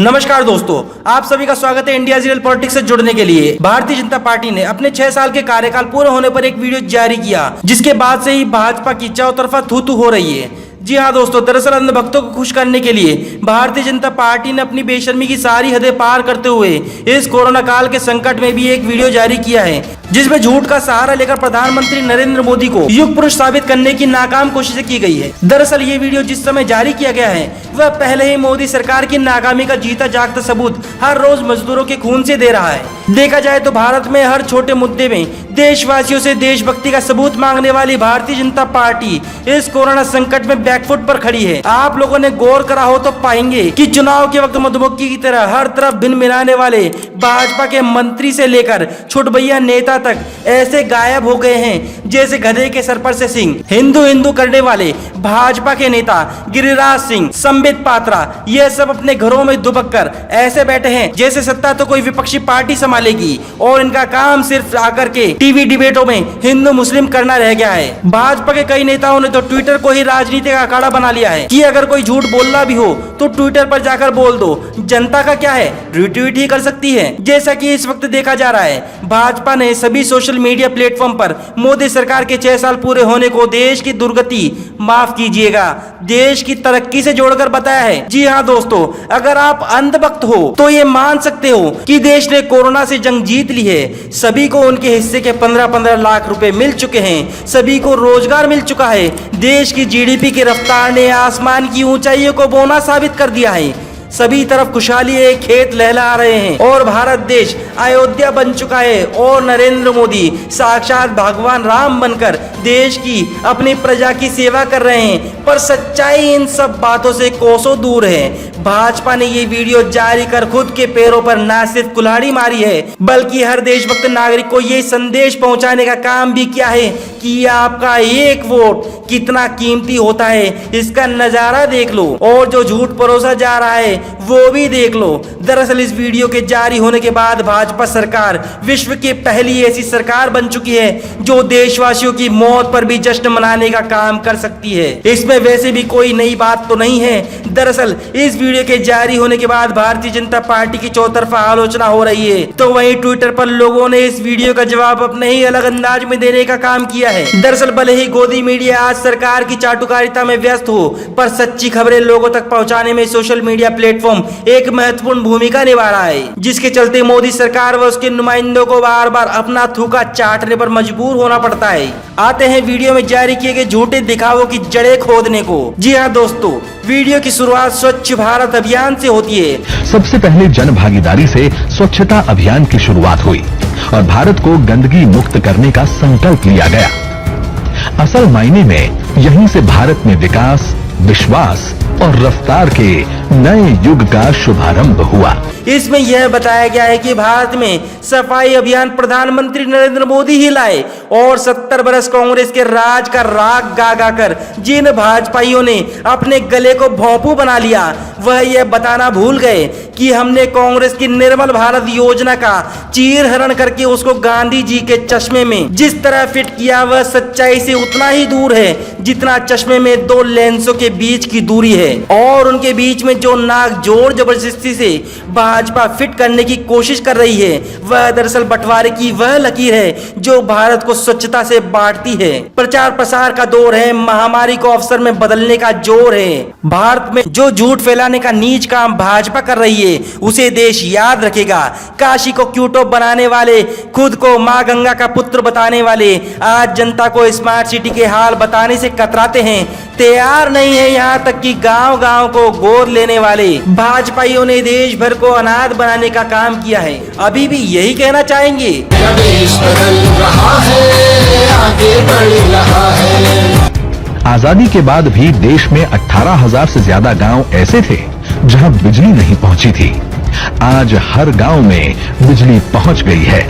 नमस्कार दोस्तों, आप सभी का स्वागत है इंडिया रियल पॉलिटिक्स से जुड़ने के लिए। भारतीय जनता पार्टी ने अपने 6 साल के कार्यकाल पूरे होने पर एक वीडियो जारी किया, जिसके बाद से ही भाजपा की चौतरफा थू-थू हो रही है। जी हाँ दोस्तों, दरअसल अंध भक्तों को खुश करने के लिए भारतीय जनता पार्टी ने अपनी बेशर्मी की सारी हदें पार करते हुए इस कोरोना काल के संकट में भी एक वीडियो जारी किया है, जिसमें झूठ का सहारा लेकर प्रधानमंत्री नरेंद्र मोदी को युग पुरुष साबित करने की नाकाम कोशिशें की गई है। दरअसल ये वीडियो जिस समय जारी किया गया है, वह पहले ही मोदी सरकार की नाकामी का जीता जागता सबूत हर रोज मजदूरों के खून से दे रहा है। देखा जाए तो भारत में हर छोटे मुद्दे में देशवासियों से देशभक्ति का सबूत मांगने वाली भारतीय जनता पार्टी इस कोरोना संकट में बैकफुट पर खड़ी है। आप लोगों ने गौर करा हो तो पाएंगे कि चुनाव के वक्त मधुमक्खी की तरह हर तरफ भिन मिलाने वाले भाजपा के मंत्री से लेकर छुटभैया नेता तक ऐसे गायब हो गए हैं जैसे गधे के सर पर से सिंह। हिंदू हिंदू करने वाले भाजपा के नेता गिरिराज सिंह, संबित पात्रा, ये सब अपने घरों में दुबक कर ऐसे बैठे हैं जैसे सत्ता तो कोई विपक्षी पार्टी संभालेगी और इनका काम सिर्फ आकर के टीवी डिबेटों में हिंदू मुस्लिम करना रह गया है। भाजपा के कई नेताओं ने तो ट्विटर को ही राजनीति का अखाड़ा बना लिया है कि अगर कोई झूठ बोलना भी हो तो ट्विटर पर जाकर बोल दो, जनता का क्या है, रिट्वीट ही कर सकती है। जैसा कि इस वक्त देखा जा रहा है, भाजपा ने सभी सोशल मीडिया प्लेटफॉर्म पर मोदी सरकार के 6 साल पूरे होने को देश की दुर्गति, माफ कीजिएगा, देश की तरक्की से जोड़कर बताया है। जी हाँ दोस्तों, अगर आप अंधभक्त हो तो ये मान सकते हो कि देश ने कोरोना से जंग जीत ली है। सभी को उनके हिस्से के 15-15 लाख रुपए मिल चुके हैं, सभी को रोजगार मिल चुका है। देश की जीडीपी की रफ्तार ने आसमान की ऊंचाइयों को बोना साबित कर दिया है। सभी तरफ खुशहाली है, खेत लहला रहे हैं और भारत देश अयोध्या बन चुका है और नरेंद्र मोदी साक्षात भगवान राम बनकर देश की, अपनी प्रजा की सेवा कर रहे हैं। पर सच्चाई इन सब बातों से कोसों दूर है। भाजपा ने ये वीडियो जारी कर खुद के पैरों पर न सिर्फ कुल्हाड़ी मारी है, बल्कि हर देशभक्त नागरिक को ये संदेश पहुंचाने का काम भी किया है कि आपका एक वोट कितना कीमती होता है, इसका नजारा देख लो और जो झूठ परोसा जा रहा है वो भी देख लो। दरअसल इस वीडियो के जारी होने के बाद भाजपा सरकार विश्व की पहली ऐसी सरकार बन चुकी है जो देशवासियों की मौत पर भी जश्न मनाने का काम कर सकती है। इसमें वैसे भी कोई नई बात तो नहीं है। दरअसल इस वीडियो के जारी होने के बाद भारतीय जनता पार्टी की चौतरफा आलोचना हो रही है, तो वहीं ट्विटर पर लोगों ने इस वीडियो का जवाब अपने ही अलग अंदाज में देने का काम किया है। दरअसल भले ही गोदी मीडिया आज सरकार की चाटुकारिता में व्यस्त हो, पर सच्ची खबरें लोगों तक पहुंचाने में सोशल मीडिया प्लेटफॉर्म एक महत्वपूर्ण भूमिका निभा रहा है, जिसके चलते मोदी सरकार व उसके नुमाइंदों को बार बार अपना थूका चाटने पर मजबूर होना पड़ता है। आते हैं वीडियो में जारी किए गए झूठे दिखावों की जड़ें खोदने को। जी हाँ दोस्तों, वीडियो की शुरुआत स्वच्छ भारत अभियान से होती है। सबसे पहले जन भागीदारी से स्वच्छता अभियान की शुरुआत हुई और भारत को गंदगी मुक्त करने का संकल्प लिया गया। असल मायने में यहीं से भारत में विकास, विश्वास और रफ्तार के नए युग का शुभारंभ हुआ। इसमें यह बताया गया है कि भारत में सफाई अभियान प्रधानमंत्री नरेंद्र मोदी ही लाए और 70 बरस कांग्रेस के राज का राग गा गा कर जिन भाजपाइयों ने अपने गले को भोंपू बना लिया, वह यह बताना भूल गए कि हमने कांग्रेस की निर्मल भारत योजना का चीरहरण करके उसको गांधी जी के चश्मे में जिस तरह फिट किया, वह सच्चाई से उतना ही दूर है जितना चश्मे में 2 लेंसों के बीच की दूरी है। और उनके बीच में जो नाक जोड़ जबरदस्ती से भाजपा फिट करने की कोशिश कर रही है, वह दरअसल बंटवारे की वह लकीर है जो भारत को स्वच्छता से बांटती है। प्रचार प्रसार का दौर है, महामारी को अवसर में बदलने का जोर है। भारत में जो झूठ फैलाने का नीच काम भाजपा कर रही है, उसे देश याद रखेगा। काशी को क्यूटो बनाने वाले, खुद को मां गंगा का पुत्र बताने वाले, आज जनता को स्मार्ट सिटी के हाल बताने से कतराते हैं, तैयार नहीं है यहाँ तक कि गांव-गांव को गोद लेने वाले भाजपाइयों ने देश भर को अनाथ बनाने का काम किया है। अभी भी यही कहना चाहेंगे। देश बदल रहा है, आगे बढ़ रहा है। आजादी के बाद भी देश में 18,000 से ज्यादा गांव ऐसे थे जहां बिजली नहीं पहुंची थी। आज हर गांव में बिजली पहुंच गई है,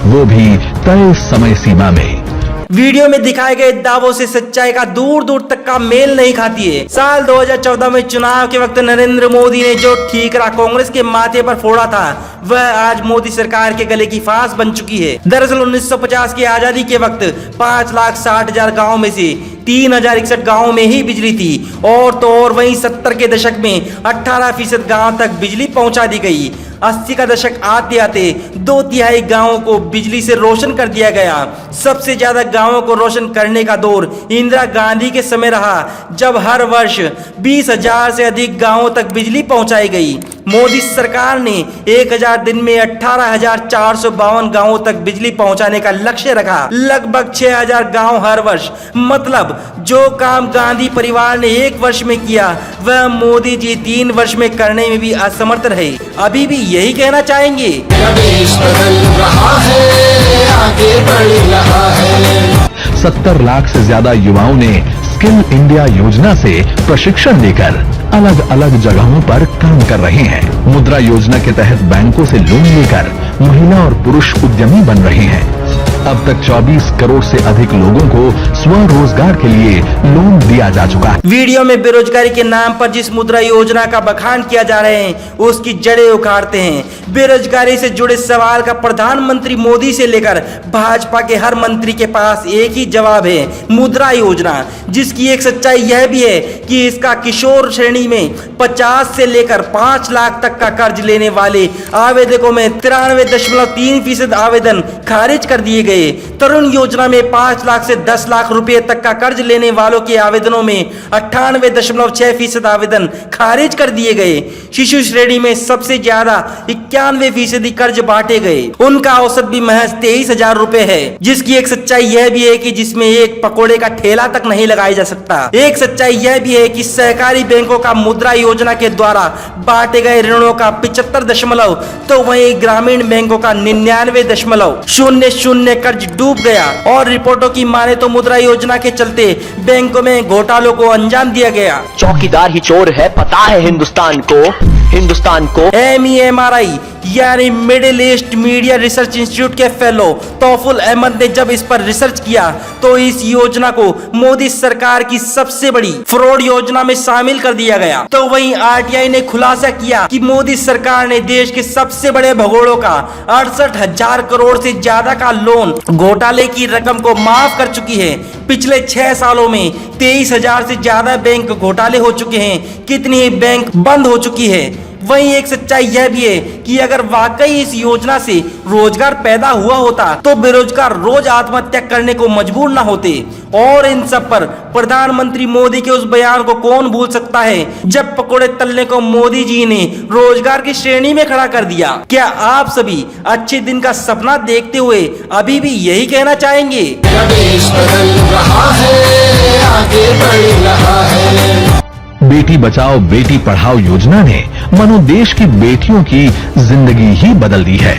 वो भी तय समय सीमा में। वीडियो में दिखाए गए दावों से सच्चाई का दूर दूर तक का मेल नहीं खाती है। साल 2014 में चुनाव के वक्त नरेंद्र मोदी ने जो ठीकरा कांग्रेस के माथे पर फोड़ा था वह आज मोदी सरकार के गले की फांस बन चुकी है। दरअसल 1950 की आजादी के वक्त 5,60,000 गाँव में से 3,061 गाँव में ही बिजली थी और तो और वहीं 70 के दशक में 18% गाँव तक बिजली पहुंचा दी गई। 80 का दशक आते आते 2/3 गांवों को बिजली से रोशन कर दिया गया। सबसे ज्यादा गांवों को रोशन करने का दौर इंदिरा गांधी के समय रहा, जब हर वर्ष 20,000 से अधिक गांवों तक बिजली पहुंचाई गई। मोदी सरकार ने 1000 दिन में 18,452 गांवों तक बिजली पहुंचाने का लक्ष्य रखा, लगभग 6,000 गांव हर वर्ष। मतलब जो काम गांधी परिवार ने 1 वर्ष में किया वह मोदी जी 3 वर्ष में करने में भी असमर्थ रहे। अभी भी यही कहना चाहेंगे। देश बदल रहा है, आगे बढ़ रहा है। 70 लाख से ज्यादा युवाओं ने स्किल इंडिया योजना से प्रशिक्षण लेकर अलग अलग जगहों पर काम कर रहे हैं। मुद्रा योजना के तहत बैंकों से लोन लेकर महिला और पुरुष उद्यमी बन रहे हैं। अब तक 24 करोड़ से अधिक लोगों को स्वरोजगार के लिए लोन दिया जा चुका है। वीडियो में बेरोजगारी के नाम पर जिस मुद्रा योजना का बखान किया जा रहे हैं उसकी जड़ें उखाड़ते हैं। बेरोजगारी से जुड़े सवाल का प्रधानमंत्री मोदी से लेकर भाजपा के हर मंत्री के पास एक ही जवाब है, मुद्रा योजना, जिसकी एक सच्चाई यह भी है कि इसका किशोर श्रेणी में 50 से लेकर 5 लाख तक का कर्ज लेने वाले आवेदकों में 93.3% आवेदन खारिज कर दिए गए। तरुण योजना में 5 लाख से 10 लाख रुपए तक का कर्ज लेने वालों के आवेदनों में 98.6% आवेदन खारिज कर दिए गए। शिशु श्रेणी में सबसे ज्यादा 91% कर्ज बांटे गए, उनका औसत भी महज 23,000 रुपए है। जिसकी एक सच्चाई यह भी है कि जिसमें एक पकोड़े का ठेला तक नहीं लगाया जा सकता। एक सच्चाई यह भी है कि सहकारी बैंकों का मुद्रा योजना के द्वारा बांटे गए ऋणों का 75 तो वहीं ग्रामीण बैंकों का 99.00 कर्ज डूब गया। और रिपोर्टों की माने तो मुद्रा योजना के चलते बैंकों में घोटालों को अंजाम दिया गया। चौकीदार ही चोर है, पता है हिंदुस्तान को। MEMRI यानी middle east media research institute के फेलो तौफुल अहमद ने जब इस पर रिसर्च किया तो इस योजना को मोदी सरकार की सबसे बड़ी फ्रॉड योजना में शामिल कर दिया गया। तो वहीं RTI ने खुलासा किया कि मोदी सरकार ने देश के सबसे बड़े भगोड़ों का 68,000 करोड़ से ज्यादा का लोन घोटाले की रकम को माफ कर चुकी है। पिछले 6 सालों में 23,000 से ज्यादा बैंक घोटाले हो चुके हैं, कितनी ही बैंक बंद हो चुकी है। वहीं एक सच्चाई यह भी है कि अगर वाकई इस योजना से रोजगार पैदा हुआ होता तो बेरोजगार रोज आत्महत्या करने को मजबूर ना होते। और इन सब पर प्रधानमंत्री मोदी के उस बयान को कौन भूल सकता है जब पकोड़े तलने को मोदी जी ने रोजगार की श्रेणी में खड़ा कर दिया। क्या आप सभी अच्छे दिन का सपना देखते हुए अभी भी यही कहना चाहेंगे? देश बदल रहा है, आगे बढ़ रहा है। बेटी बचाओ बेटी पढ़ाओ योजना ने मानो देश की बेटियों की जिंदगी ही बदल दी है।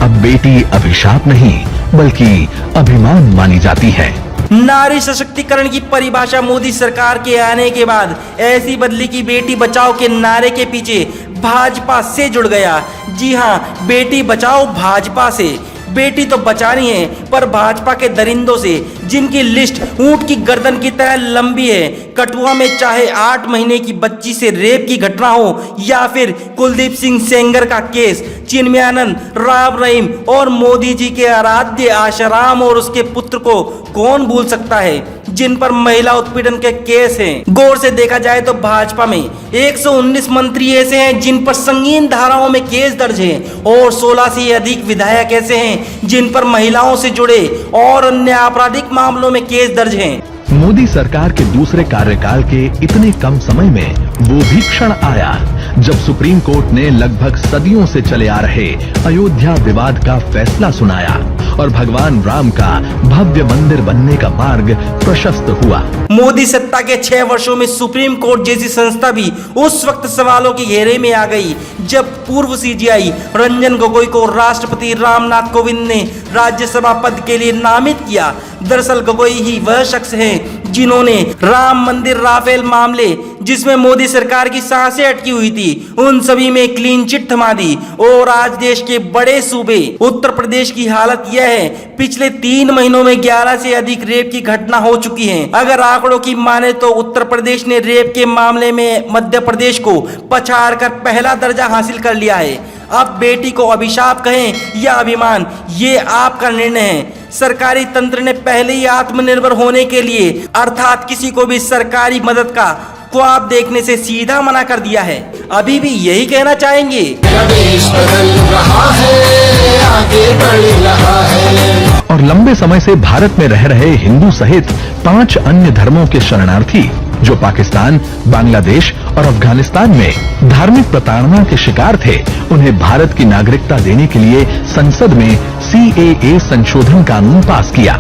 अब बेटी अभिशाप नहीं बल्कि अभिमान मानी जाती है। नारी सशक्तिकरण की परिभाषा मोदी सरकार के आने के बाद ऐसी बदली कि बेटी बचाओ के नारे के पीछे भाजपा से जुड़ गया। जी हाँ, बेटी बचाओ भाजपा से। बेटी तो बचानी है पर भाजपा के दरिंदों से, जिनकी लिस्ट ऊंट की गर्दन की तरह लंबी है। कठुआ में चाहे 8 महीने की बच्ची से रेप की घटना हो या फिर कुलदीप सिंह सेंगर का केस, चिन्मयानंद, राम रहीम और मोदी जी के आराध्य आशाराम और उसके पुत्र को कौन भूल सकता है, जिन पर महिला उत्पीड़न के केस हैं। गौर से देखा जाए तो भाजपा में 119 मंत्री ऐसे हैं जिन पर संगीन धाराओं में केस दर्ज है और 16 से अधिक विधायक ऐसे हैं जिन पर महिलाओं से जुड़े और अन्य आपराधिक मामलों में केस दर्ज हैं। मोदी सरकार के दूसरे कार्यकाल के इतने कम समय में वो भी क्षण आया जब सुप्रीम कोर्ट ने लगभग सदियों से चले आ रहे अयोध्या विवाद का फैसला सुनाया और भगवान राम का भव्य मंदिर बनने का मार्ग प्रशस्त हुआ। मोदी सत्ता के 6 वर्षों में सुप्रीम कोर्ट जैसी संस्था भी उस वक्त सवालों के घेरे में आ गई जब पूर्व CJI रंजन गोगोई को राष्ट्रपति रामनाथ कोविंद ने राज्यसभा पद के लिए नामित किया। दरअसल गोगोई ही वह शख्स हैं जिन्होंने राम मंदिर, राफेल मामले जिसमें मोदी सरकार की सांसें अटकी हुई थी, उन सभी में क्लीन चिट थमा दी। और आज देश के बड़े सूबे उत्तर प्रदेश की हालत यह है, पिछले 3 महीनों में 11 से अधिक रेप की घटना हो चुकी है। अगर आंकड़ों की माने तो उत्तर प्रदेश ने रेप के मामले में मध्य प्रदेश को पछाड़ कर पहला दर्जा हासिल कर लिया है। अब बेटी को अभिशाप कहें या अभिमान, ये आपका निर्णय है। सरकारी तंत्र ने पहले ही आत्मनिर्भर होने के लिए अर्थात किसी को भी सरकारी मदद का ख्वाब देखने से सीधा मना कर दिया है। अभी भी यही कहना चाहेंगे, मेरा देश बदल रहा है, आगे बढ़ रहा है। और लंबे समय से भारत में रह रहे हिंदू सहित 5 अन्य धर्मों के शरणार्थी जो पाकिस्तान, बांग्लादेश और अफगानिस्तान में धार्मिक प्रताड़ना के शिकार थे, उन्हें भारत की नागरिकता देने के लिए संसद में CAA संशोधन कानून पास किया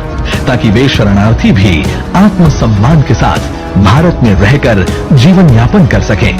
ताकि वे शरणार्थी भी आत्मसम्मान के साथ भारत में रहकर जीवन यापन कर सकें।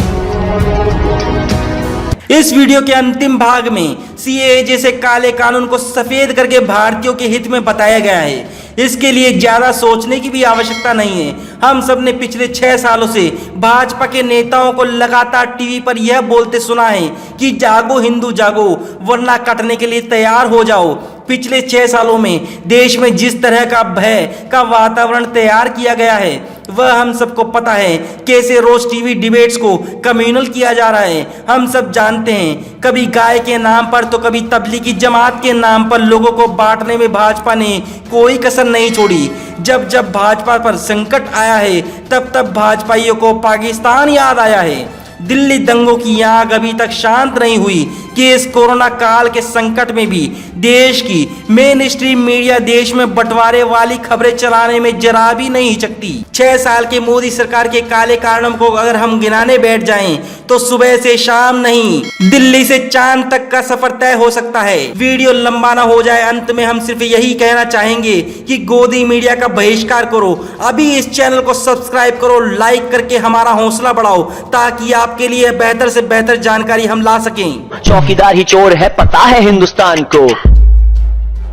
इस वीडियो के अंतिम भाग में CAA जैसे काले कानून को सफेद करके भारतीयों के हित में बताया गया है। इसके लिए ज्यादा सोचने की भी आवश्यकता नहीं है। हम सब ने पिछले 6 सालों से भाजपा के नेताओं को लगातार टीवी पर यह बोलते सुना है कि जागो हिंदू जागो, वरना कटने के लिए तैयार हो जाओ। पिछले 6 सालों में देश में जिस तरह का भय का वातावरण तैयार किया गया है वह हम सबको पता है। कैसे रोज टीवी डिबेट्स को कम्युनल किया जा रहा है हम सब जानते हैं। कभी गाय के नाम पर तो कभी तबलीगी जमात के नाम पर लोगों को बांटने में भाजपा ने कोई कसर नहीं छोड़ी। जब जब भाजपा पर संकट आया है तब तब भाजपाइयों को पाकिस्तान याद आया है। दिल्ली दंगों की आग अभी तक शांत नहीं हुई कि इस कोरोना काल के संकट में भी देश की मेन स्ट्रीम मीडिया देश में बंटवारे वाली खबरें चलाने में जरा भी नहीं हिचकती। 6 साल के मोदी सरकार के काले कारणों को अगर हम गिनाने बैठ जाएं तो सुबह से शाम नहीं, दिल्ली से चांद तक का सफर तय हो सकता है। वीडियो लंबा ना हो जाए, अंत में हम सिर्फ यही कहना चाहेंगे कि गोदी मीडिया का बहिष्कार करो। अभी इस चैनल को सब्सक्राइब करो, लाइक करके हमारा हौसला बढ़ाओ ताकि आपके लिए बेहतर से बेहतर जानकारी हम ला सकें। चौकीदार ही चोर है, पता है हिंदुस्तान को।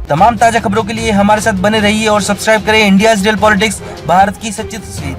तमाम ताजा खबरों के लिए हमारे साथ बने रहिए और सब्सक्राइब करें इंडियाज रियल पॉलिटिक्स, भारत की सच्ची तस्वीर।